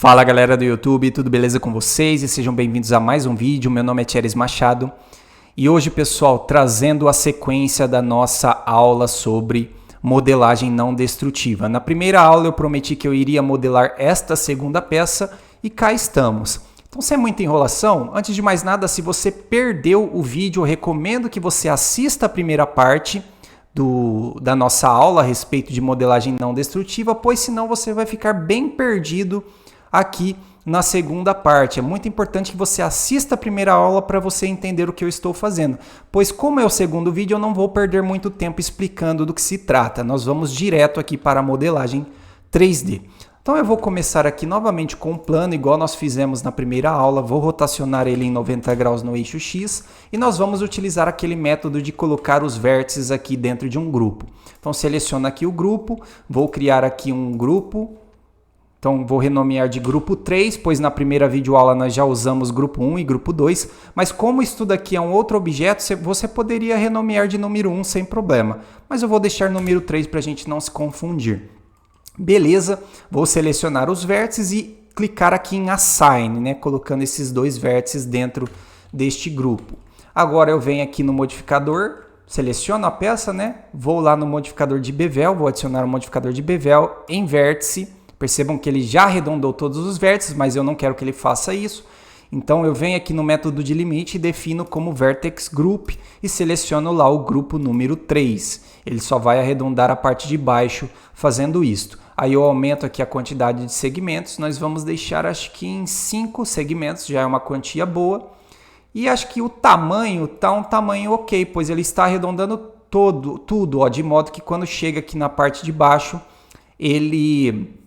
Fala galera do YouTube, tudo beleza com vocês? E sejam bem-vindos a mais um vídeo. Meu nome é Thieres Machado e hoje, pessoal, trazendo a sequência da nossa aula sobre modelagem não destrutiva. Na primeira aula eu prometi que eu iria modelar esta segunda peça e cá estamos. Então, sem muita enrolação, antes de mais nada, se você perdeu o vídeo, eu recomendo que você assista a primeira parte da nossa aula a respeito de modelagem não destrutiva, pois senão você vai ficar bem perdido aqui na segunda parte. É muito importante que você assista a primeira aula para você entender o que eu estou fazendo, pois como é o segundo vídeo, eu não vou perder muito tempo explicando do que se trata. Nós vamos direto aqui para a modelagem 3D. Então eu vou começar aqui novamente com um plano, igual nós fizemos na primeira aula. Vou rotacionar ele em 90 graus no eixo X e nós vamos utilizar aquele método de colocar os vértices aqui dentro de um grupo. Então seleciono aqui o grupo, vou criar aqui um grupo. Então vou renomear de grupo 3, pois na primeira videoaula nós já usamos grupo 1 e grupo 2, mas como isso daqui é um outro objeto, você poderia renomear de número 1 sem problema, mas eu vou deixar número 3 para a gente não se confundir. Beleza, vou selecionar os vértices e clicar aqui em Assign, né, colocando esses dois vértices dentro deste grupo. Agora eu venho aqui no modificador, seleciono a peça, né, vou lá no modificador de bevel, vou adicionar o modificador de bevel em vértice. Percebam que ele já arredondou todos os vértices, mas eu não quero que ele faça isso. Então eu venho aqui no método de limite e defino como Vertex Group e seleciono lá o grupo número 3. Ele só vai arredondar a parte de baixo fazendo isto. Aí eu aumento aqui a quantidade de segmentos, nós vamos deixar acho que em 5 segmentos, já é uma quantia boa. E acho que o tamanho está um tamanho ok, pois ele está arredondando tudo, ó, de modo que quando chega aqui na parte de baixo, ele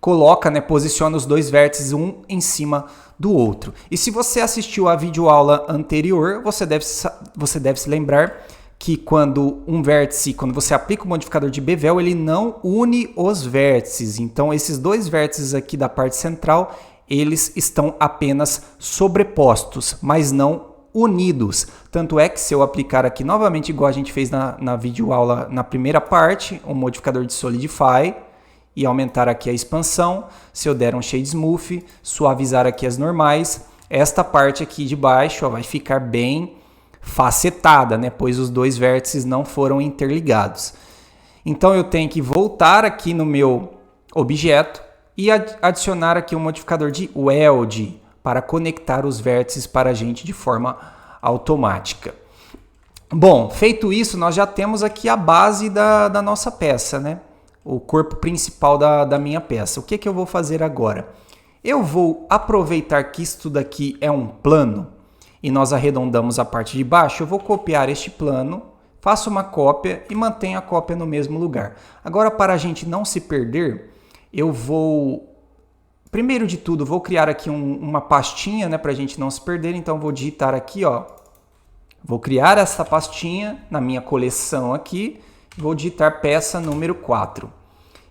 coloca, né, posiciona os dois vértices um em cima do outro. E se você assistiu à videoaula anterior, você deve se lembrar que quando você aplica o modificador de bevel, ele não une os vértices. Então esses dois vértices aqui da parte central, eles estão apenas sobrepostos, mas não unidos. Tanto é que se eu aplicar aqui novamente, igual a gente fez na videoaula na primeira parte, o modificador de Solidify, e aumentar aqui a expansão, se eu der um Shade Smooth, suavizar aqui as normais, esta parte aqui de baixo, ó, vai ficar bem facetada, né? Pois os dois vértices não foram interligados. Então eu tenho que voltar aqui no meu objeto e adicionar aqui um modificador de Weld para conectar os vértices para a gente de forma automática. Bom, feito isso, nós já temos aqui a base da nossa peça, né? O corpo principal da minha peça. O que eu vou fazer agora? Eu vou aproveitar que isso daqui é um plano e nós arredondamos a parte de baixo. Eu vou copiar este plano, faço uma cópia e mantenho a cópia no mesmo lugar. Agora, para a gente não se perder, eu vou, primeiro de tudo, vou criar aqui uma pastinha, né, para a gente não se perder. Então, vou digitar aqui, ó, vou criar essa pastinha na minha coleção aqui, vou digitar peça número 4.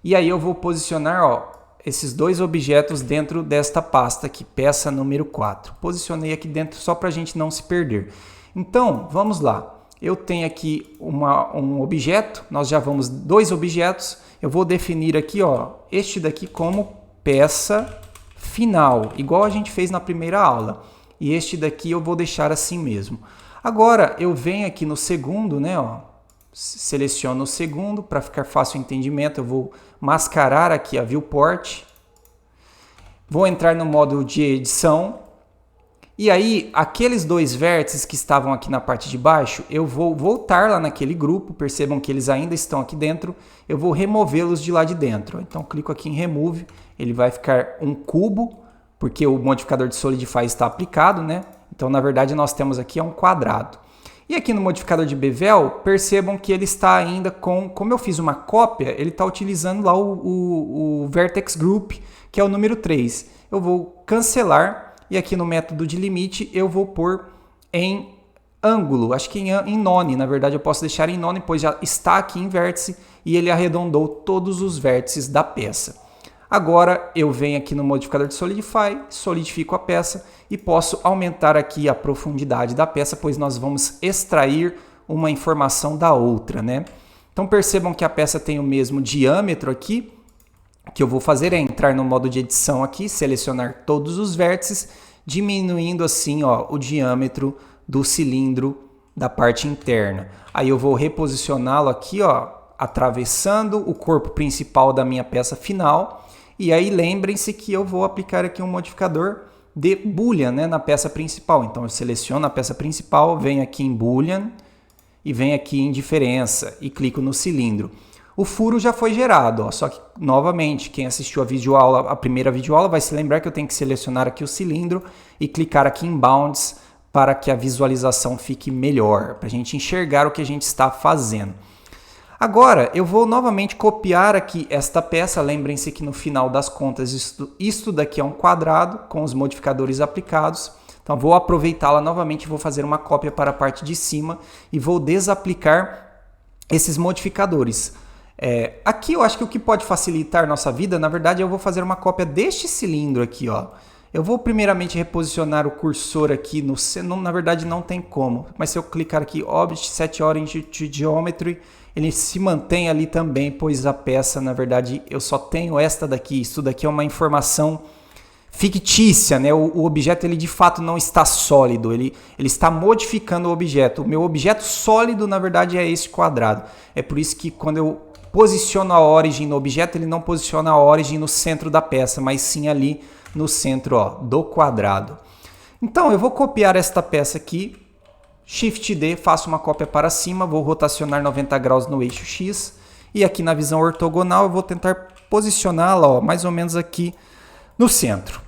E aí eu vou posicionar, ó, esses dois objetos dentro desta pasta aqui, peça número 4. Posicionei aqui dentro só para a gente não se perder. Então, vamos lá. Eu tenho aqui um objeto, nós já vamos dois objetos. Eu vou definir aqui, ó, este daqui como peça final, igual a gente fez na primeira aula. E este daqui eu vou deixar assim mesmo. Agora, eu venho aqui no segundo, né, ó. Seleciono o segundo, para ficar fácil o entendimento, eu vou mascarar aqui a viewport, vou entrar no modo de edição, e aí aqueles dois vértices que estavam aqui na parte de baixo, eu vou voltar lá naquele grupo, percebam que eles ainda estão aqui dentro, eu vou removê-los de lá de dentro. Então clico aqui em Remove, ele vai ficar um cubo, porque o modificador de Solidify está aplicado, né? Então na verdade nós temos aqui um quadrado. E aqui no modificador de bevel, percebam que ele está ainda como eu fiz uma cópia, ele está utilizando lá o Vertex Group, que é o número 3. Eu vou cancelar e aqui no método de limite eu vou pôr em ângulo, acho que em none, na verdade eu posso deixar em none, pois já está aqui em vértice e ele arredondou todos os vértices da peça. Agora eu venho aqui no modificador de Solidify, solidifico a peça e posso aumentar aqui a profundidade da peça, pois nós vamos extrair uma informação da outra, né? Então percebam que a peça tem o mesmo diâmetro aqui, que eu vou fazer é entrar no modo de edição aqui, selecionar todos os vértices, diminuindo assim, ó, o diâmetro do cilindro da parte interna. Aí eu vou reposicioná-lo aqui, ó, atravessando o corpo principal da minha peça final. E aí lembrem-se que eu vou aplicar aqui um modificador de Boolean, né, na peça principal. Então eu seleciono a peça principal, venho aqui em Boolean e venho aqui em diferença e clico no cilindro. O furo já foi gerado, ó, só que novamente quem assistiu a primeira videoaula vai se lembrar que eu tenho que selecionar aqui o cilindro e clicar aqui em Bounds para que a visualização fique melhor, para a gente enxergar o que a gente está fazendo. Agora eu vou novamente copiar aqui esta peça, lembrem-se que no final das contas isto daqui é um quadrado com os modificadores aplicados, então vou aproveitá-la novamente, vou fazer uma cópia para a parte de cima e vou desaplicar esses modificadores. Aqui eu acho que o que pode facilitar nossa vida, na verdade eu vou fazer uma cópia deste cilindro aqui, ó. Eu vou primeiramente reposicionar o cursor aqui na verdade não tem como, mas se eu clicar aqui Object Set Origin to Geometry, ele se mantém ali também, pois a peça, na verdade, eu só tenho esta daqui. Isso daqui é uma informação fictícia, né? O objeto ele de fato não está sólido, ele está modificando o objeto. O meu objeto sólido, na verdade, é esse quadrado. É por isso que quando eu posiciono a origem no objeto, ele não posiciona a origem no centro da peça, mas sim ali no centro, ó, do quadrado. Então eu vou copiar esta peça aqui, Shift D, faço uma cópia para cima, vou rotacionar 90 graus no eixo X e aqui na visão ortogonal eu vou tentar posicioná-la, ó, mais ou menos aqui no centro.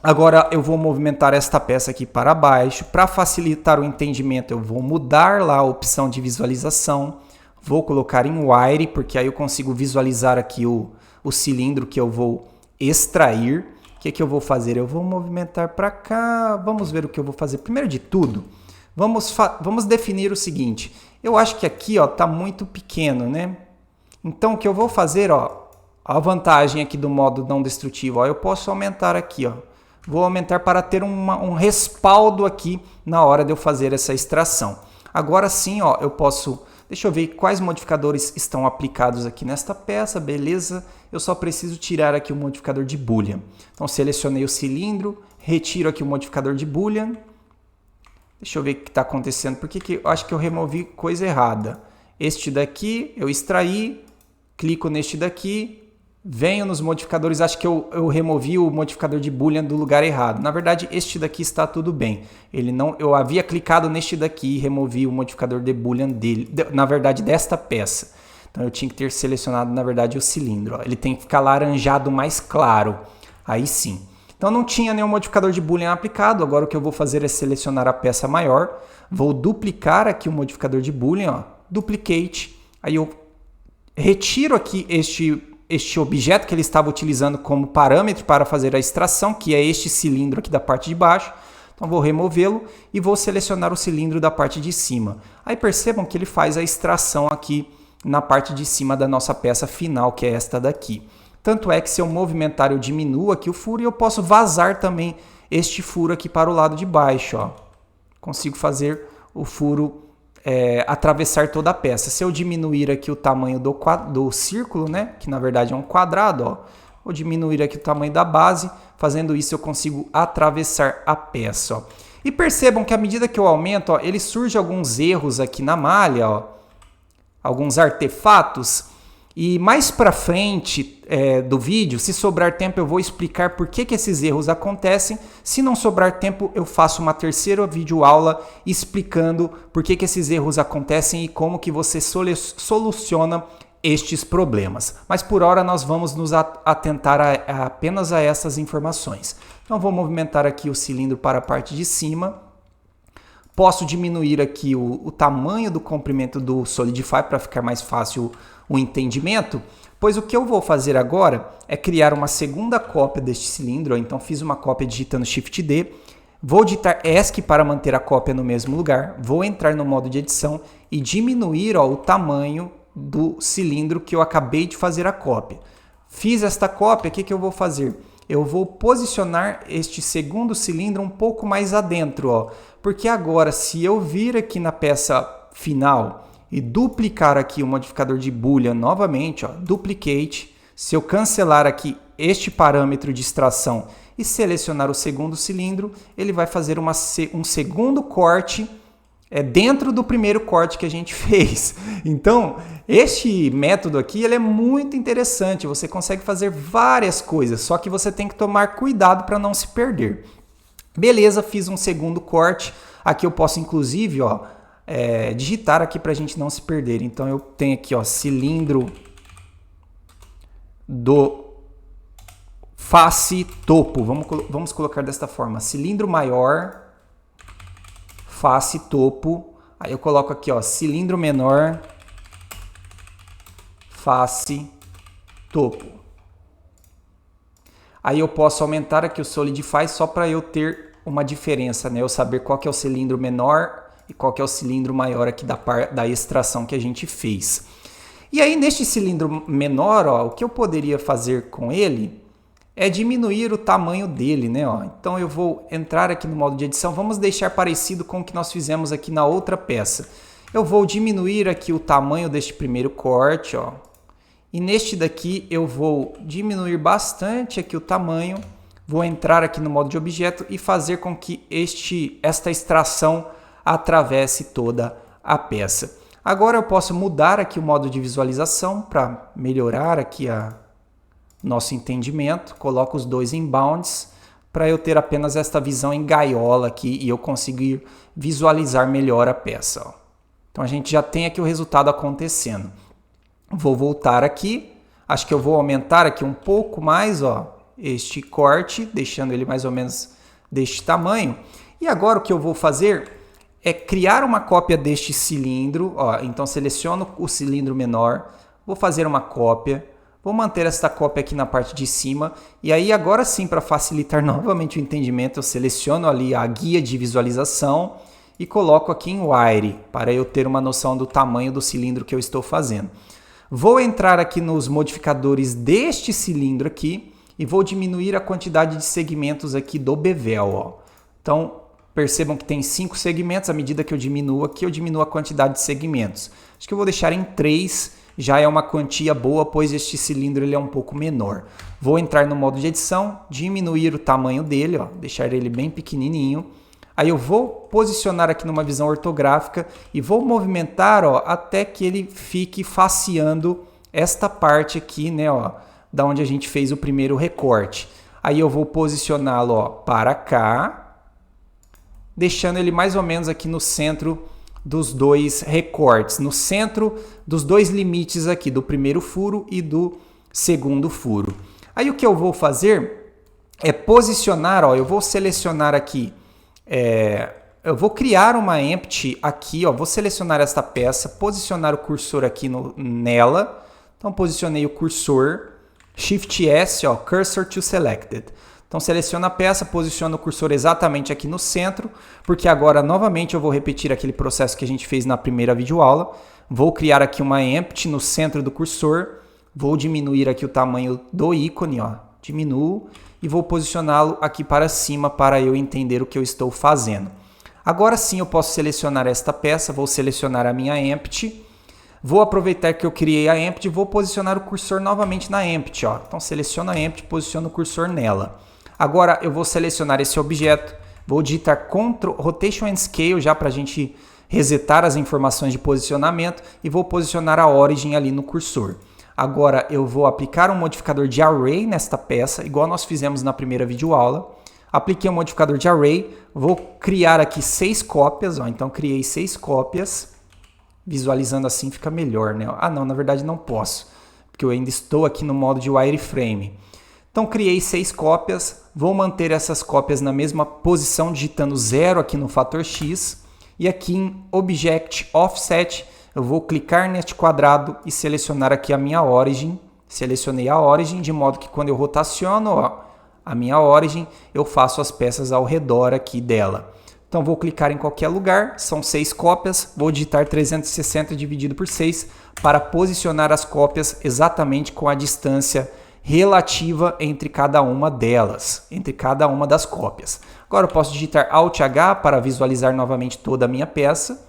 Agora eu vou movimentar esta peça aqui para baixo. Para facilitar o entendimento eu vou mudar lá a opção de visualização, vou colocar em Wire, porque aí eu consigo visualizar aqui o cilindro que eu vou extrair. O que eu vou fazer? Eu vou movimentar para cá, vamos ver o que eu vou fazer. Primeiro de tudo, vamos definir o seguinte, eu acho que aqui ó, tá muito pequeno, né? Então o que eu vou fazer, ó, a vantagem aqui do modo não destrutivo, ó, eu posso aumentar aqui, ó. Vou aumentar para ter um respaldo aqui na hora de eu fazer essa extração. Agora sim, ó, eu posso, deixa eu ver quais modificadores estão aplicados aqui nesta peça, beleza? Eu só preciso tirar aqui o modificador de Boolean. Então selecionei o cilindro, retiro aqui o modificador de Boolean. Deixa eu ver o que está acontecendo, porque eu acho que eu removi coisa errada. Este daqui eu extraí, clico neste daqui, venho nos modificadores, acho que eu removi o modificador de Boolean do lugar errado. Na verdade, este daqui está tudo bem. Eu havia clicado neste daqui e removi o modificador de Boolean na verdade, desta peça. Então eu tinha que ter selecionado, na verdade, o cilindro. Ó. Ele tem que ficar laranjado mais claro. Aí sim. Então não tinha nenhum modificador de Boolean aplicado, agora o que eu vou fazer é selecionar a peça maior, vou duplicar aqui o modificador de Boolean, ó, duplicate, aí eu retiro aqui este objeto que ele estava utilizando como parâmetro para fazer a extração, que é este cilindro aqui da parte de baixo, então vou removê-lo e vou selecionar o cilindro da parte de cima. Aí percebam que ele faz a extração aqui na parte de cima da nossa peça final, que é esta daqui. Tanto é que se eu movimentar, eu diminuo aqui o furo e eu posso vazar também este furo aqui para o lado de baixo. Ó. Consigo fazer o furo atravessar toda a peça. Se eu diminuir aqui o tamanho do círculo, né, que na verdade é um quadrado, ó, vou diminuir aqui o tamanho da base. Fazendo isso eu consigo atravessar a peça. Ó. E percebam que à medida que eu aumento, ó, ele surge alguns erros aqui na malha, ó, alguns artefatos. E mais para frente do vídeo, se sobrar tempo, eu vou explicar por que esses erros acontecem. Se não sobrar tempo, eu faço uma terceira videoaula explicando por que esses erros acontecem e como que você soluciona estes problemas. Mas por hora nós vamos nos atentar apenas a essas informações. Então vou movimentar aqui o cilindro para a parte de cima. Posso diminuir aqui o tamanho do comprimento do Solidify para ficar mais fácil o entendimento, pois o que eu vou fazer agora é criar uma segunda cópia deste cilindro. Então fiz uma cópia digitando Shift D, vou digitar ESC para manter a cópia no mesmo lugar, vou entrar no modo de edição e diminuir o tamanho do cilindro que eu acabei de fazer a cópia. Fiz esta cópia, o que eu vou fazer? Eu vou posicionar este segundo cilindro um pouco mais adentro, ó, porque agora se eu vir aqui na peça final e duplicar aqui o modificador de Boolean novamente, ó, duplicate, Se eu cancelar aqui este parâmetro de extração e selecionar o segundo cilindro, ele vai fazer um segundo corte dentro do primeiro corte que a gente fez. Então, este método aqui ele é muito interessante, você consegue fazer várias coisas, só que você tem que tomar cuidado para não se perder. Beleza, fiz um segundo corte, aqui eu posso inclusive digitar aqui para a gente não se perder. Então eu tenho aqui cilindro do face topo, vamos colocar desta forma, cilindro maior, face topo, aí eu coloco aqui cilindro menor, face topo. Aí eu posso aumentar aqui o Solidify só para eu ter uma diferença, né? Eu saber qual que é o cilindro menor e qual que é o cilindro maior aqui da extração que a gente fez. E aí neste cilindro menor, o que eu poderia fazer com ele é diminuir o tamanho dele, né? Então eu vou entrar aqui no modo de edição, vamos deixar parecido com o que nós fizemos aqui na outra peça. Eu vou diminuir aqui o tamanho deste primeiro corte, e neste daqui eu vou diminuir bastante aqui o tamanho, vou entrar aqui no modo de objeto e fazer com que esta extração atravesse toda a peça. Agora eu posso mudar aqui o modo de visualização para melhorar aqui nosso entendimento. Coloco os dois em bounds para eu ter apenas esta visão em gaiola aqui e eu conseguir visualizar melhor a peça. Então a gente já tem aqui o resultado acontecendo. Vou voltar aqui, acho que eu vou aumentar aqui um pouco mais este corte, deixando ele mais ou menos deste tamanho. E agora o que eu vou fazer é criar uma cópia deste cilindro. Então seleciono o cilindro menor, vou fazer uma cópia, vou manter esta cópia aqui na parte de cima. E aí agora sim, para facilitar novamente o entendimento, eu seleciono ali a guia de visualização e coloco aqui em Wire, para eu ter uma noção do tamanho do cilindro que eu estou fazendo. Vou entrar aqui nos modificadores deste cilindro aqui e vou diminuir a quantidade de segmentos aqui do bevel. Então, percebam que tem 5 segmentos, à medida que eu diminuo aqui, eu diminuo a quantidade de segmentos. Acho que eu vou deixar em 3, já é uma quantia boa, pois este cilindro ele é um pouco menor. Vou entrar no modo de edição, diminuir o tamanho dele, deixar ele bem pequenininho. Aí eu vou posicionar aqui numa visão ortográfica e vou movimentar até que ele fique faceando esta parte aqui, né, da onde a gente fez o primeiro recorte. Aí eu vou posicioná-lo para cá, deixando ele mais ou menos aqui no centro dos dois recortes, no centro dos dois limites aqui, do primeiro furo e do segundo furo. Aí o que eu vou fazer é posicionar, eu vou selecionar aqui, eu vou criar uma empty aqui, vou selecionar esta peça, posicionar o cursor aqui nela. Então posicionei o cursor, Shift S, Cursor to Selected. Então seleciona a peça, posiciona o cursor exatamente aqui no centro, porque agora novamente eu vou repetir aquele processo que a gente fez na primeira videoaula. Vou criar aqui uma empty no centro do cursor, vou diminuir aqui o tamanho do ícone, diminuo, e vou posicioná-lo aqui para cima para eu entender o que eu estou fazendo. Agora sim eu posso selecionar esta peça, vou selecionar a minha empty, vou aproveitar que eu criei a empty, vou posicionar o cursor novamente na empty. Então seleciono a empty, posiciono o cursor nela. Agora eu vou selecionar esse objeto, vou digitar Ctrl Rotation and Scale já para a gente resetar as informações de posicionamento e vou posicionar a origin ali no cursor. Agora eu vou aplicar um modificador de array nesta peça, igual nós fizemos na primeira videoaula. Apliquei um modificador de array, vou criar aqui 6 cópias, então criei 6 cópias, visualizando assim fica melhor, né? Não, na verdade não posso, porque eu ainda estou aqui no modo de wireframe. Então criei 6 cópias, vou manter essas cópias na mesma posição, digitando 0 aqui no fator X, e aqui em Object Offset, eu vou clicar neste quadrado e selecionar aqui a minha origin. Selecionei a origin, de modo que quando eu rotaciono a minha origin, eu faço as peças ao redor aqui dela. Então vou clicar em qualquer lugar, são 6 cópias, vou digitar 360 dividido por 6 para posicionar as cópias exatamente com a distância relativa entre cada uma delas, entre cada uma das cópias. Agora eu posso digitar Alt H para visualizar novamente toda a minha peça.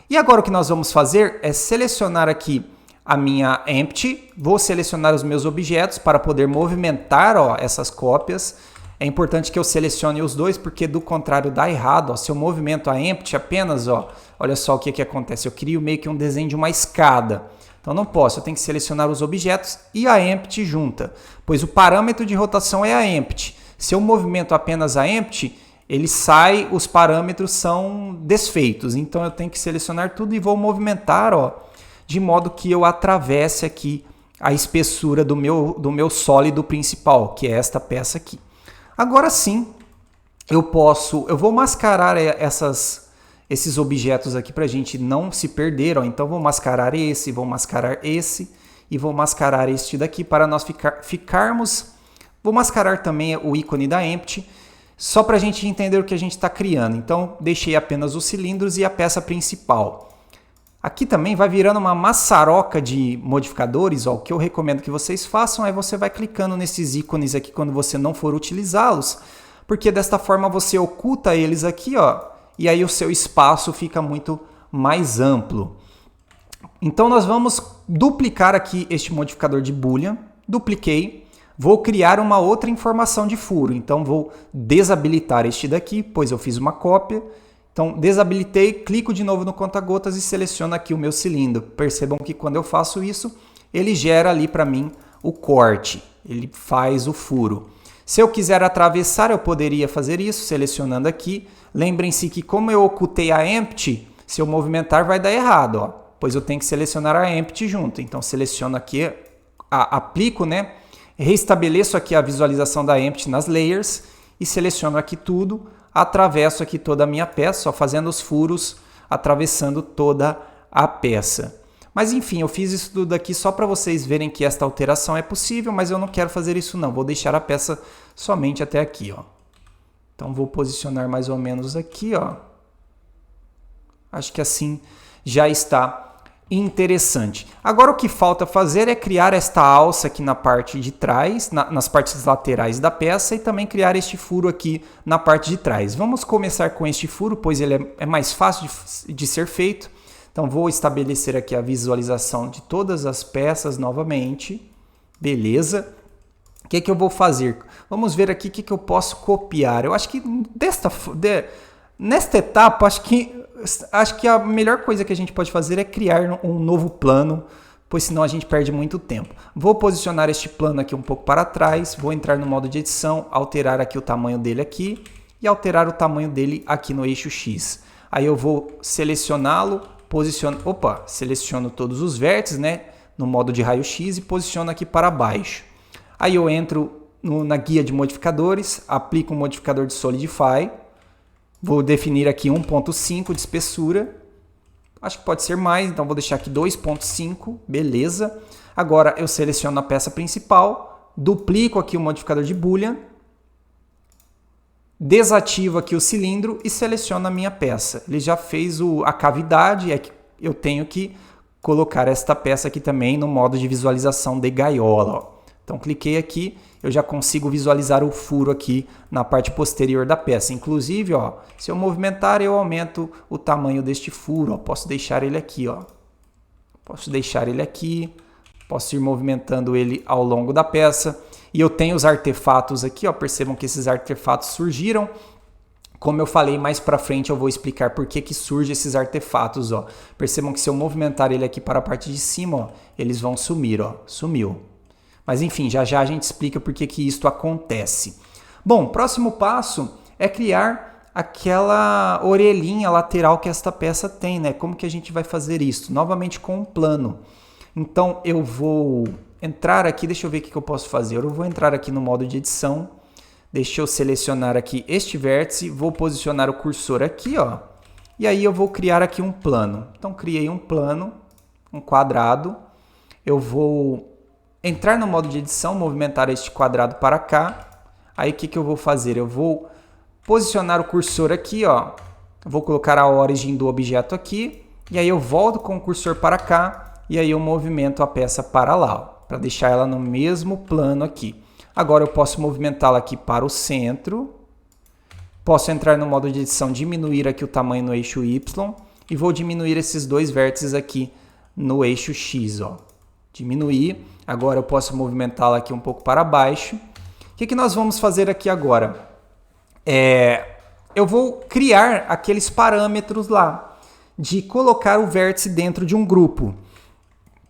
E agora o que nós vamos fazer é selecionar aqui a minha empty, vou selecionar os meus objetos para poder movimentar, ó, essas cópias. É importante que eu selecione os dois, porque do contrário dá errado. Ó. Se eu movimento a empty apenas, ó, olha só o que acontece. Eu crio meio que um desenho de uma escada. Então não posso, eu tenho que selecionar os objetos e a empty junta, pois o parâmetro de rotação é a empty. Se eu movimento apenas a empty, ele sai, os parâmetros são desfeitos. Então eu tenho que selecionar tudo e vou movimentar, ó, de modo que eu atravesse aqui a espessura do meu sólido principal, que é esta peça aqui. Agora sim, eu vou mascarar esses objetos aqui para a gente não se perder. Ó. Então vou mascarar esse e vou mascarar este daqui para nós ficarmos. Vou mascarar também o ícone da empty, só para a gente entender o que a gente está criando. Então deixei apenas os cilindros e a peça principal. Aqui também vai virando uma maçaroca de modificadores. Ó. O que eu recomendo que vocês façam é você vai clicando nesses ícones aqui quando você não for utilizá-los, porque desta forma você oculta eles aqui, ó, e aí o seu espaço fica muito mais amplo. Então nós vamos duplicar aqui este modificador de boolean. Dupliquei. Vou criar uma outra informação de furo. Então vou desabilitar este daqui, pois eu fiz uma cópia. Então, desabilitei, clico de novo no conta-gotas e seleciono aqui o meu cilindro. Percebam que quando eu faço isso, ele gera ali para mim o corte. Ele faz o furo. Se eu quiser atravessar, eu poderia fazer isso, selecionando aqui. Lembrem-se que como eu ocultei a empty, se eu movimentar vai dar errado, ó, pois eu tenho que selecionar a empty junto. Então, seleciono aqui, aplico, né? Restabeleço aqui a visualização da empty nas layers e seleciono aqui tudo. Atravesso aqui toda a minha peça, ó, fazendo os furos, atravessando toda a peça. Mas enfim, eu fiz isso tudo aqui só para vocês verem que esta alteração é possível, mas eu não quero fazer isso não, vou deixar a peça somente até aqui. Ó. Então vou posicionar mais ou menos aqui. Ó. Acho que assim já está interessante. Agora o que falta fazer é criar esta alça aqui na parte de trás, nas partes laterais da peça e também criar este furo aqui na parte de trás. Vamos começar com este furo, pois ele é mais fácil de ser feito. Então vou estabelecer aqui a visualização de todas as peças novamente. Beleza. O que eu vou fazer? Vamos ver aqui o que eu posso copiar. Eu acho que nesta etapa, acho que a melhor coisa que a gente pode fazer é criar um novo plano, pois senão a gente perde muito tempo. Vou posicionar este plano aqui um pouco para trás, vou entrar no modo de edição, alterar aqui o tamanho dele aqui e alterar o tamanho dele aqui no eixo X. Aí eu vou selecioná-lo, seleciono todos os vértices, né, no modo de raio-x e posiciono aqui para baixo. Aí eu entro na guia de modificadores, aplico um modificador de Solidify. Vou definir aqui 1.5 de espessura. Acho que pode ser mais, então vou deixar aqui 2.5. Beleza. Agora eu seleciono a peça principal, duplico aqui o modificador de boolean, desativo aqui o cilindro e seleciono a minha peça. Ele já fez a cavidade, é que eu tenho que colocar esta peça aqui também no modo de visualização de gaiola. Ó. Então cliquei aqui, eu já consigo visualizar o furo aqui na parte posterior da peça. Inclusive, ó, se eu movimentar, eu aumento o tamanho deste furo. Ó. Posso deixar ele aqui. Ó. Posso deixar ele aqui. Posso ir movimentando ele ao longo da peça. E eu tenho os artefatos aqui. Ó. Percebam que esses artefatos surgiram. Como eu falei, mais para frente eu vou explicar por que surgem esses artefatos. Ó. Percebam que se eu movimentar ele aqui para a parte de cima, ó, eles vão sumir. Ó. Sumiu. Mas enfim, já já a gente explica por que isto acontece. Bom, próximo passo é criar aquela orelhinha lateral que esta peça tem, né? Como que a gente vai fazer isso? Novamente com um plano. Então eu vou entrar aqui, deixa eu ver o que eu posso fazer. Eu vou entrar aqui no modo de edição, deixa eu selecionar aqui este vértice, vou posicionar o cursor aqui, ó. E aí eu vou criar aqui um plano. Então criei um plano, um quadrado. Eu vou entrar no modo de edição, movimentar este quadrado para cá. Aí o que eu vou fazer? Eu vou posicionar o cursor aqui, ó. Vou colocar a origem do objeto aqui. E aí eu volto com o cursor para cá. E aí eu movimento a peça para lá, para deixar ela no mesmo plano aqui. Agora eu posso movimentá-la aqui para o centro. Posso entrar no modo de edição, diminuir aqui o tamanho no eixo Y. E vou diminuir esses dois vértices aqui no eixo X, ó. Diminuir. Agora eu posso movimentá-la aqui um pouco para baixo. O que nós vamos fazer aqui agora? Eu vou criar aqueles parâmetros lá de colocar o vértice dentro de um grupo.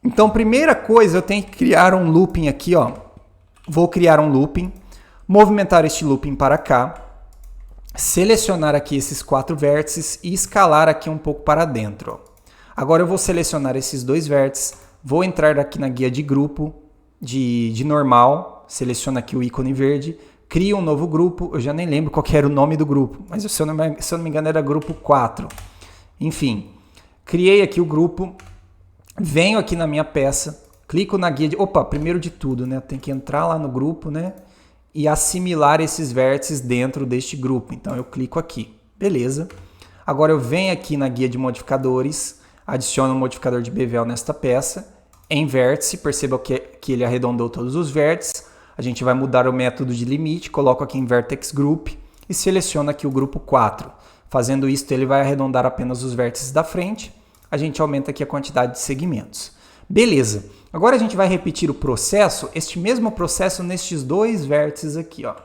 Então, primeira coisa, eu tenho que criar um looping aqui, ó. Vou criar um looping, movimentar este looping para cá, selecionar aqui esses 4 vértices e escalar aqui um pouco para dentro, ó. Agora eu vou selecionar esses 2 vértices, vou entrar aqui na guia de grupo, de normal, seleciono aqui o ícone verde, crio um novo grupo, eu já nem lembro qual que era o nome do grupo, mas se eu não me engano era grupo 4. Enfim, criei aqui o grupo, venho aqui na minha peça, clico na guia de... Opa, primeiro de tudo, né? Eu tenho que entrar lá no grupo, né? E assimilar esses vértices dentro deste grupo. Então eu clico aqui, beleza. Agora eu venho aqui na guia de modificadores, adiciono um modificador de bevel nesta peça, em vértice, perceba que ele arredondou todos os vértices. A gente vai mudar o método de limite, coloco aqui em Vertex Group e seleciono aqui o grupo 4. Fazendo isso, ele vai arredondar apenas os vértices da frente. A gente aumenta aqui a quantidade de segmentos. Beleza. Agora a gente vai repetir o processo, este mesmo processo nestes 2 vértices aqui, ó.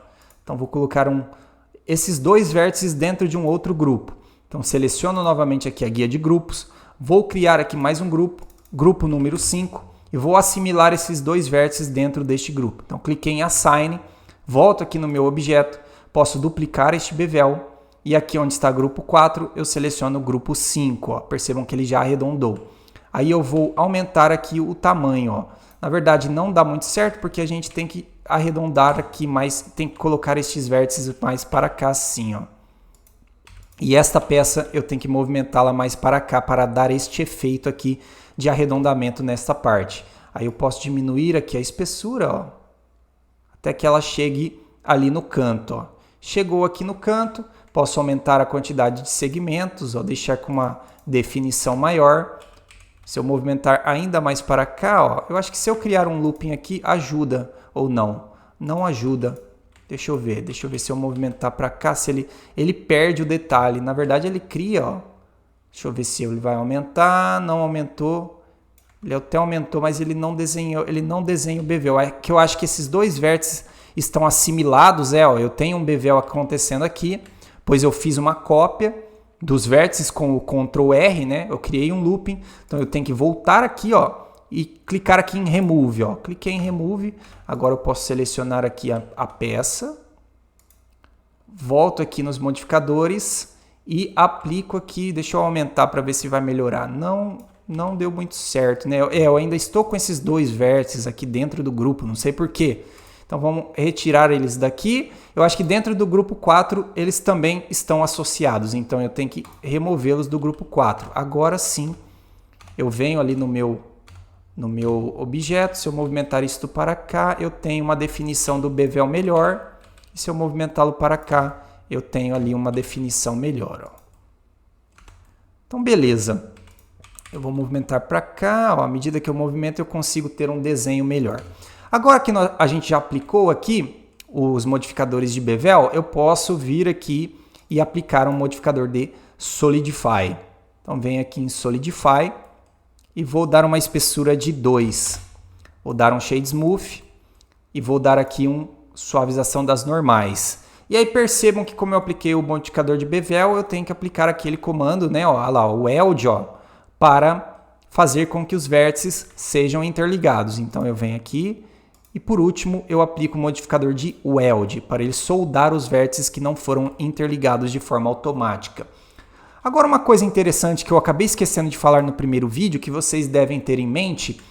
Então vou colocar esses 2 vértices dentro de um outro grupo. Então seleciono novamente aqui a guia de grupos, vou criar aqui mais um grupo, grupo número 5, e vou assimilar esses 2 vértices dentro deste grupo. Então cliquei em Assign, volto aqui no meu objeto, posso duplicar este bevel, e aqui onde está grupo 4, eu seleciono o grupo 5, ó. Percebam que ele já arredondou. Aí eu vou aumentar aqui o tamanho, ó. Na verdade não dá muito certo porque a gente tem que arredondar aqui mais, tem que colocar estes vértices mais para cá assim, ó. E esta peça eu tenho que movimentá-la mais para cá para dar este efeito aqui de arredondamento nesta parte. Aí eu posso diminuir aqui a espessura, ó, até que ela chegue ali no canto, ó. Chegou aqui no canto, posso aumentar a quantidade de segmentos, ó, deixar com uma definição maior. Se eu movimentar ainda mais para cá, ó, eu acho que se eu criar um looping aqui, ajuda ou não. Não ajuda. Deixa eu ver se eu movimentar para cá, se ele perde o detalhe. Na verdade, ele cria, ó. Deixa eu ver se ele vai aumentar. Não aumentou. Ele até aumentou, mas ele não desenha o bevel. É que eu acho que esses 2 vértices estão assimilados, ó. Eu tenho um bevel acontecendo aqui, pois eu fiz uma cópia dos vértices com o Ctrl R, né? Eu criei um looping, então eu tenho que voltar aqui, ó, e clicar aqui em Remove, ó. Cliquei em Remove, agora eu posso selecionar aqui a peça, volto aqui nos modificadores e aplico aqui, deixa eu aumentar para ver se vai melhorar. Não deu muito certo, né? Eu ainda estou com esses 2 vértices aqui dentro do grupo, não sei por quê. Então vamos retirar eles daqui. Eu acho que dentro do grupo 4 eles também estão associados. Então eu tenho que removê-los do grupo 4. Agora sim, eu venho ali no meu objeto. Se eu movimentar isto para cá, eu tenho uma definição do bevel melhor. E se eu movimentá-lo para cá, eu tenho ali uma definição melhor, ó. Então beleza. Eu vou movimentar para cá. Ó, à medida que eu movimento, eu consigo ter um desenho melhor. Agora que a gente já aplicou aqui os modificadores de bevel, eu posso vir aqui e aplicar um modificador de Solidify. Então venho aqui em Solidify e vou dar uma espessura de 2. Vou dar um Shade Smooth e vou dar aqui uma suavização das normais. E aí percebam que como eu apliquei o modificador de bevel, eu tenho que aplicar aquele comando, né, ó, lá, o weld, ó, para fazer com que os vértices sejam interligados. Então eu venho aqui e por último eu aplico o modificador de Weld para ele soldar os vértices que não foram interligados de forma automática. Agora uma coisa interessante que eu acabei esquecendo de falar no primeiro vídeo que vocês devem ter em mente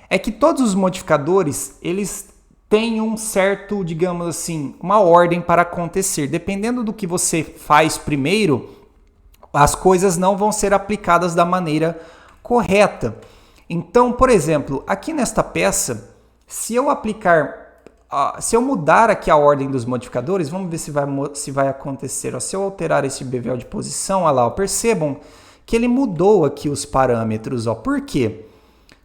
é que todos os modificadores eles têm um certo, digamos assim, uma ordem para acontecer. Dependendo do que você faz primeiro, as coisas não vão ser aplicadas da maneira correta. Então, por exemplo, aqui nesta peça, se eu mudar aqui a ordem dos modificadores, vamos ver se vai acontecer. Ó, se eu alterar esse bevel de posição, olha lá, ó, percebam que ele mudou aqui os parâmetros. Ó. Por quê?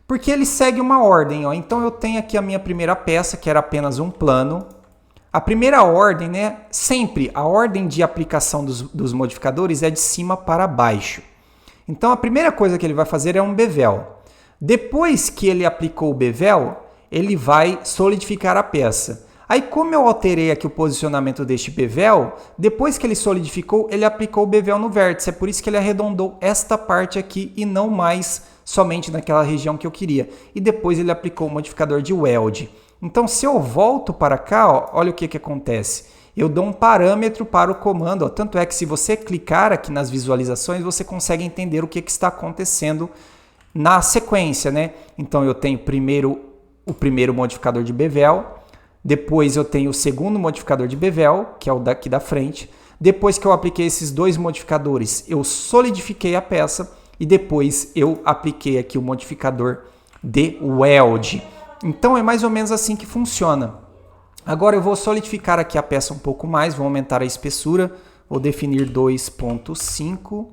Porque ele segue uma ordem. Ó. Então eu tenho aqui a minha primeira peça, que era apenas um plano. A primeira ordem, né? Sempre a ordem de aplicação dos modificadores é de cima para baixo. Então a primeira coisa que ele vai fazer é um bevel. Depois que ele aplicou o bevel, ele vai solidificar a peça. Aí, como eu alterei aqui o posicionamento deste bevel, depois que ele solidificou, ele aplicou o bevel no vértice. É por isso que ele arredondou esta parte aqui e não mais somente naquela região que eu queria. E depois ele aplicou o modificador de weld. Então, se eu volto para cá, ó, olha o que acontece. Eu dou um parâmetro para o comando. Ó. Tanto é que se você clicar aqui nas visualizações, você consegue entender o que está acontecendo na sequência, né? Então, eu tenho o primeiro modificador de bevel. Depois eu tenho o segundo modificador de bevel, que é o daqui da frente. Depois que eu apliquei esses dois modificadores, eu solidifiquei a peça. E depois eu apliquei aqui o modificador de weld. Então é mais ou menos assim que funciona. Agora eu vou solidificar aqui a peça um pouco mais, vou aumentar a espessura, vou definir 2.5,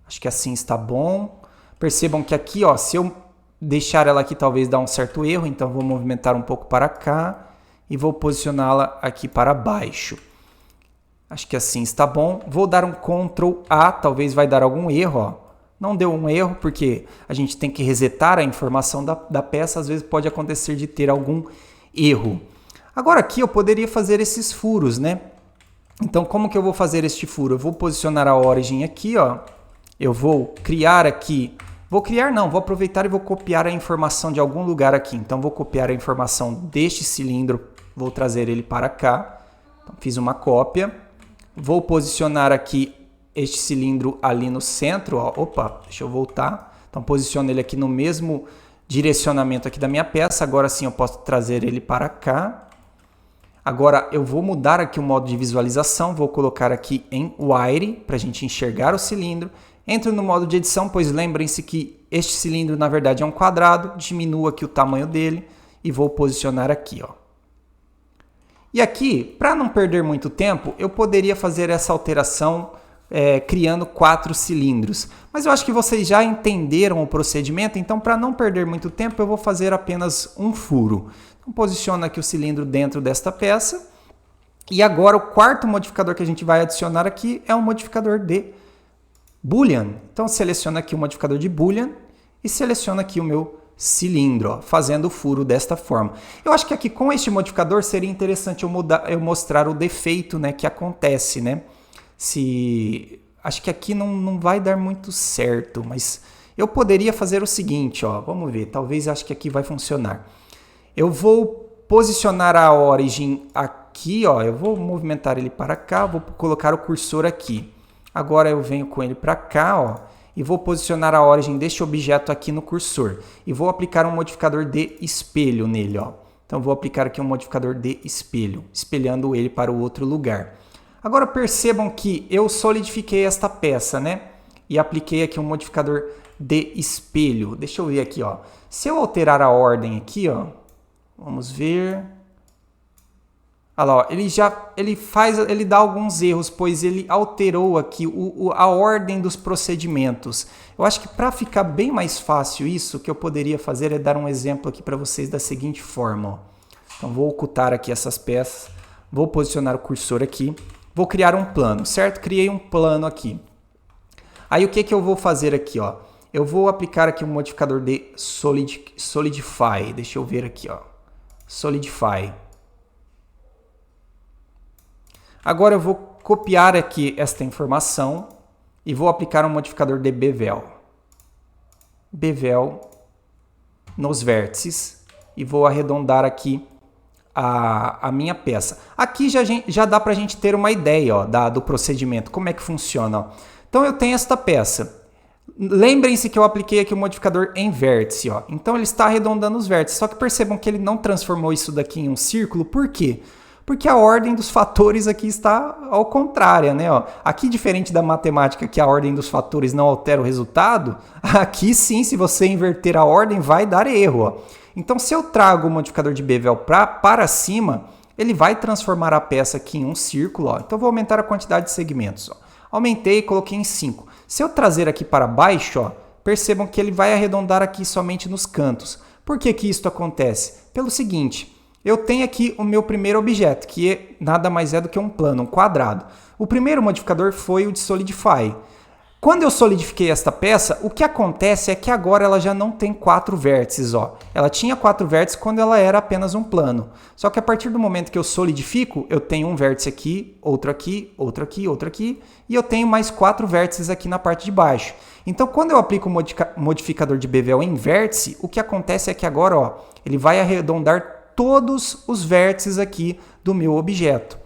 acho que assim está bom. Percebam que aqui, ó, se eu deixar ela aqui talvez dá um certo erro, então vou movimentar um pouco para cá e vou posicioná-la aqui para baixo. Acho que assim está bom. Vou dar um Ctrl A, talvez vai dar algum erro, ó. Não deu um erro porque a gente tem que resetar a informação da peça, às vezes pode acontecer de ter algum erro. Agora aqui eu poderia fazer esses furos, né? Então como que eu vou fazer este furo? Eu vou posicionar a origem aqui, ó. Eu vou criar aqui, vou aproveitar e vou copiar a informação de algum lugar aqui. Então vou copiar a informação deste cilindro, vou trazer ele para cá. Então, fiz uma cópia. Vou posicionar aqui este cilindro ali no centro, ó. Opa, deixa eu voltar. Então posiciono ele aqui no mesmo direcionamento aqui da minha peça. Agora sim eu posso trazer ele para cá. Agora eu vou mudar aqui o modo de visualização, vou colocar aqui em Wire para a gente enxergar o cilindro. Entro no modo de edição, pois lembrem-se que este cilindro na verdade é um quadrado, diminuo aqui o tamanho dele e vou posicionar aqui, ó. E aqui, para não perder muito tempo, eu poderia fazer essa alteração criando 4 cilindros. Mas eu acho que vocês já entenderam o procedimento, então para não perder muito tempo eu vou fazer apenas um furo. Então posiciono aqui o cilindro dentro desta peça. E agora o quarto modificador que a gente vai adicionar aqui é um modificador de Boolean. Então seleciono aqui o modificador de Boolean e seleciono aqui o meu cilindro, ó, fazendo o furo desta forma. Eu acho que aqui com este modificador seria interessante eu mostrar o defeito, né, que acontece, né? Acho que aqui não vai dar muito certo, mas eu poderia fazer o seguinte, ó, vamos ver, talvez acho que aqui vai funcionar. Eu vou posicionar a origem aqui, ó, eu vou movimentar ele para cá, vou colocar o cursor aqui. Agora eu venho com ele para cá, ó, e vou posicionar a origem deste objeto aqui no cursor. E vou aplicar um modificador de espelho nele, ó. Então vou aplicar aqui um modificador de espelho, espelhando ele para o outro lugar. Agora percebam que eu solidifiquei esta peça, né? E apliquei aqui um modificador de espelho. Deixa eu ver aqui, ó. Se eu alterar a ordem aqui, ó, vamos ver. Olha lá, ó, ele dá alguns erros, pois ele alterou aqui a ordem dos procedimentos. Eu acho que para ficar bem mais fácil isso, o que eu poderia fazer é dar um exemplo aqui para vocês da seguinte forma, ó. Então vou ocultar aqui essas peças, vou posicionar o cursor aqui. Vou criar um plano, certo? Criei um plano aqui. Aí o que eu vou fazer aqui, ó? Eu vou aplicar aqui um modificador de Solidify. Deixa eu ver aqui, ó. Solidify. Agora eu vou copiar aqui esta informação e vou aplicar um modificador de Bevel. Bevel nos vértices e vou arredondar aqui a minha peça. Aqui já dá para a gente ter uma ideia, ó, do procedimento, como é que funciona. Ó. Então eu tenho esta peça. Lembrem-se que eu apliquei aqui o modificador em vértice. Ó. Então ele está arredondando os vértices, só que percebam que ele não transformou isso daqui em um círculo. Por quê? Porque a ordem dos fatores aqui está ao contrário, né? Ó, aqui, diferente da matemática, que a ordem dos fatores não altera o resultado, aqui sim, se você inverter a ordem, vai dar erro. Ó. Então, se eu trago o modificador de Bevel para cima, ele vai transformar a peça aqui em um círculo. Ó. Então, eu vou aumentar a quantidade de segmentos. Ó. Aumentei e coloquei em 5. Se eu trazer aqui para baixo, ó, percebam que ele vai arredondar aqui somente nos cantos. Por que isso acontece? Pelo seguinte... Eu tenho aqui o meu primeiro objeto, que nada mais é do que um plano, um quadrado. O primeiro modificador foi o de Solidify. Quando eu solidifiquei esta peça, o que acontece é que agora ela já não tem 4 vértices, ó. Ela tinha 4 vértices quando ela era apenas um plano. Só que a partir do momento que eu solidifico, eu tenho um vértice aqui, outro aqui, outro aqui, outro aqui, e eu tenho mais 4 vértices aqui na parte de baixo. Então, quando eu aplico o modificador de bevel em vértice, o que acontece é que agora, ó, ele vai arredondar todos os vértices aqui do meu objeto.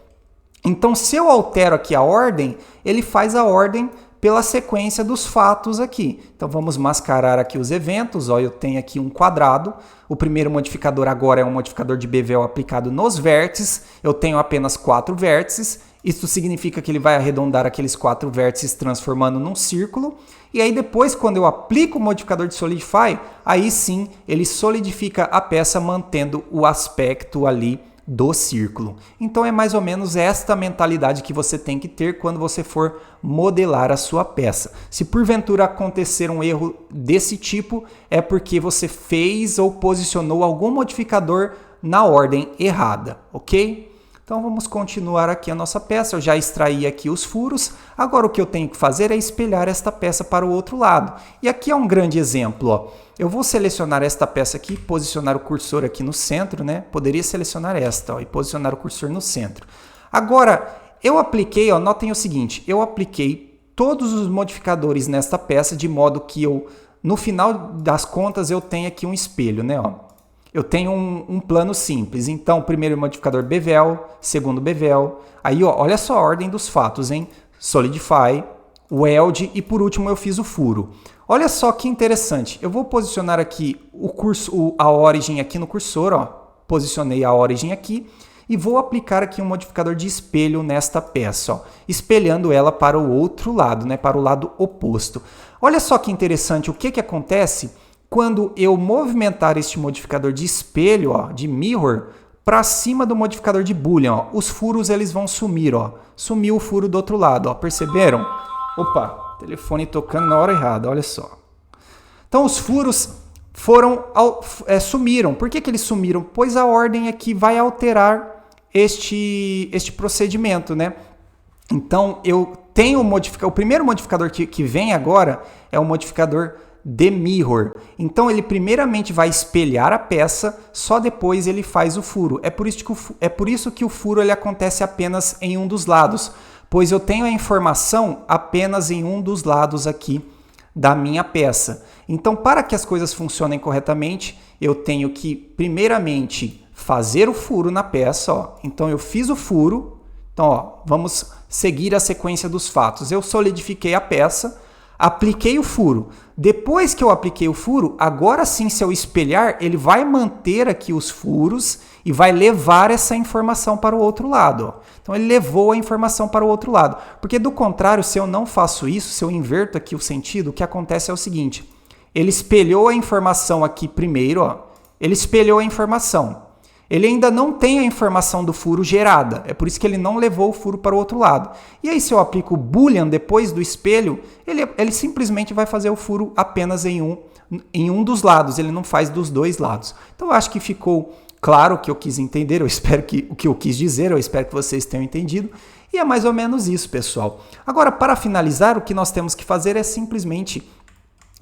Então, se eu altero aqui a ordem, ele faz a ordem pela sequência dos fatos aqui. Então vamos mascarar aqui os eventos. Ó, eu tenho aqui um quadrado. O primeiro modificador agora é um modificador de bevel aplicado nos vértices. Eu tenho apenas 4 vértices. Isso significa que ele vai arredondar aqueles 4 vértices transformando num círculo. E aí depois, quando eu aplico o modificador de Solidify, aí sim ele solidifica a peça mantendo o aspecto ali do círculo. Então é mais ou menos esta mentalidade que você tem que ter quando você for modelar a sua peça. Se porventura acontecer um erro desse tipo, é porque você fez ou posicionou algum modificador na ordem errada, ok? Então vamos continuar aqui a nossa peça. Eu já extraí aqui os furos. Agora o que eu tenho que fazer é espelhar esta peça para o outro lado. E aqui é um grande exemplo, ó. Eu vou selecionar esta peça aqui, posicionar o cursor aqui no centro, né? Poderia selecionar esta, ó, e posicionar o cursor no centro. Agora, eu apliquei, ó, notem o seguinte, eu apliquei todos os modificadores nesta peça de modo que eu, no final das contas, eu tenho aqui um espelho, né? Ó. Eu tenho um plano simples. Então, primeiro modificador bevel, segundo bevel. Aí, ó, olha só a ordem dos fatos, hein? Solidify, weld e por último eu fiz o furo. Olha só que interessante. Eu vou posicionar aqui a origem aqui no cursor, ó. Posicionei a origem aqui e vou aplicar aqui um modificador de espelho nesta peça, ó, espelhando ela para o outro lado, né? Para o lado oposto. Olha só que interessante. O que acontece quando eu movimentar este modificador de espelho, ó, de mirror, para cima do modificador de boolean, ó, os furos eles vão sumir, ó. Sumiu o furo do outro lado, ó. Perceberam? Opa, telefone tocando na hora errada, olha só. Então os furos sumiram. Por que eles sumiram? Pois a ordem aqui vai alterar este procedimento, né? Então eu tenho o primeiro modificador que vem agora é o modificador de mirror. Então ele primeiramente vai espelhar a peça, só depois ele faz o furo. É por isso que o furo ele acontece apenas em um dos lados, pois eu tenho a informação apenas em um dos lados aqui da minha peça. Então, para que as coisas funcionem corretamente, eu tenho que primeiramente fazer o furo na peça, ó. Então eu fiz o furo. Então, ó, vamos seguir a sequência dos fatos. Eu solidifiquei a peça, apliquei o furo. Depois que eu apliquei o furo, agora sim, se eu espelhar, ele vai manter aqui os furos e vai levar essa informação para o outro lado, ó. Então ele levou a informação para o outro lado. Porque do contrário, se eu não faço isso, se eu inverto aqui o sentido, o que acontece é o seguinte. Ele espelhou a informação aqui primeiro, ó. Ele espelhou a informação. Ele ainda não tem a informação do furo gerada. É por isso que ele não levou o furo para o outro lado. E aí, se eu aplico o boolean depois do espelho, ele simplesmente vai fazer o furo apenas em um dos lados. Ele não faz dos dois lados. Então, eu acho que ficou claro o que eu quis entender. Eu espero que o que eu quis dizer, eu espero que vocês tenham entendido. E é mais ou menos isso, pessoal. Agora, para finalizar, o que nós temos que fazer é simplesmente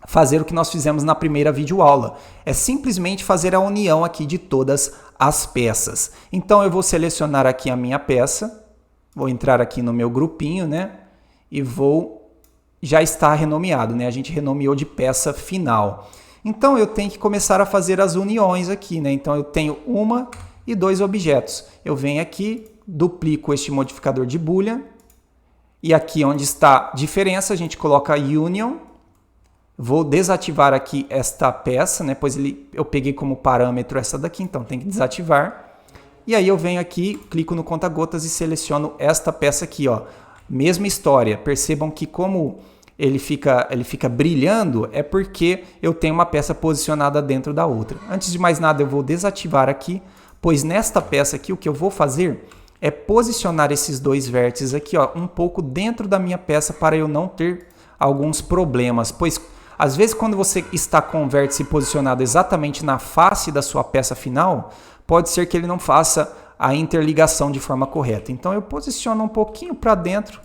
fazer o que nós fizemos na primeira videoaula. É simplesmente fazer a união aqui de todas as peças. Então eu vou selecionar aqui a minha peça, vou entrar aqui no meu grupinho, né? E já está renomeado, né? A gente renomeou de peça final. Então eu tenho que começar a fazer as uniões aqui, né? Então eu tenho uma e dois objetos. Eu venho aqui, duplico este modificador de boolean e aqui onde está diferença a gente coloca union. Vou desativar aqui esta peça, né? Pois eu peguei como parâmetro essa daqui, então tem que desativar. E aí eu venho aqui, clico no conta-gotas e seleciono esta peça aqui, ó. Mesma história. Percebam que como ele fica brilhando, é porque eu tenho uma peça posicionada dentro da outra. Antes de mais nada, eu vou desativar aqui, pois nesta peça aqui o que eu vou fazer é posicionar esses dois vértices aqui, ó, um pouco dentro da minha peça para eu não ter alguns problemas, pois às vezes, quando você está com o vértice posicionado exatamente na face da sua peça final, pode ser que ele não faça a interligação de forma correta. Então, eu posiciono um pouquinho para dentro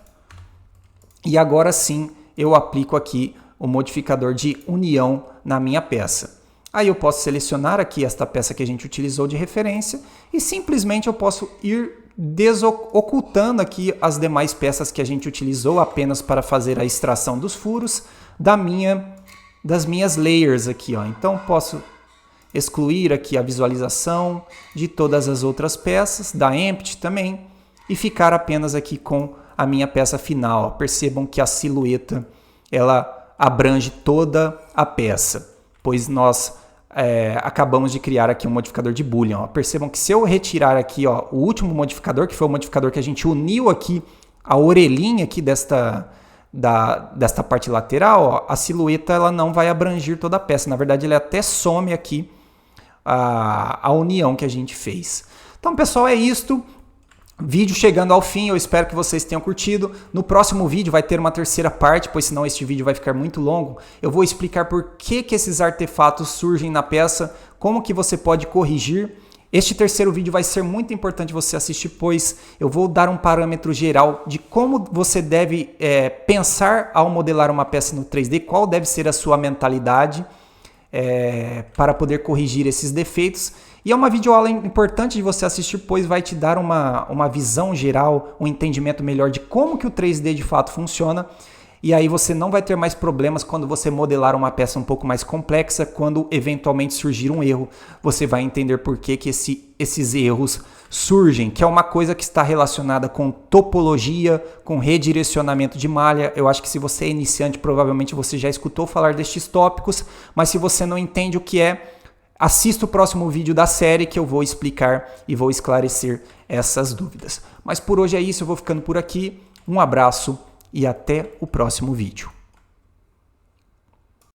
e agora sim eu aplico aqui o modificador de união na minha peça. Aí eu posso selecionar aqui esta peça que a gente utilizou de referência e simplesmente eu posso ir ocultando aqui as demais peças que a gente utilizou apenas para fazer a extração dos furos das minhas layers aqui, ó. Então posso excluir aqui a visualização de todas as outras peças, da empty também, e ficar apenas aqui com a minha peça final. Percebam que a silhueta ela abrange toda a peça, pois nós acabamos de criar aqui um modificador de Boolean. Ó. Percebam que se eu retirar aqui, ó, o último modificador, que foi o modificador que a gente uniu aqui, a orelhinha aqui desta parte lateral, ó, a silhueta ela não vai abranger toda a peça. Na verdade, ele até some aqui a união que a gente fez. Então, pessoal, é isto. Vídeo chegando ao fim, eu espero que vocês tenham curtido. No próximo vídeo vai ter uma terceira parte, pois senão este vídeo vai ficar muito longo. Eu vou explicar por que esses artefatos surgem na peça, como que você pode corrigir. Este terceiro vídeo vai ser muito importante você assistir, pois eu vou dar um parâmetro geral de como você deve pensar ao modelar uma peça no 3D, qual deve ser a sua mentalidade para poder corrigir esses defeitos. E é uma videoaula importante de você assistir, pois vai te dar uma visão geral, um entendimento melhor de como que o 3D de fato funciona. E aí você não vai ter mais problemas quando você modelar uma peça um pouco mais complexa, quando eventualmente surgir um erro, você vai entender por que esses erros surgem, que é uma coisa que está relacionada com topologia, com redirecionamento de malha. Eu acho que se você é iniciante, provavelmente você já escutou falar destes tópicos, mas se você não entende o que é, assista o próximo vídeo da série que eu vou explicar e vou esclarecer essas dúvidas. Mas por hoje é isso, eu vou ficando por aqui. Um abraço e até o próximo vídeo.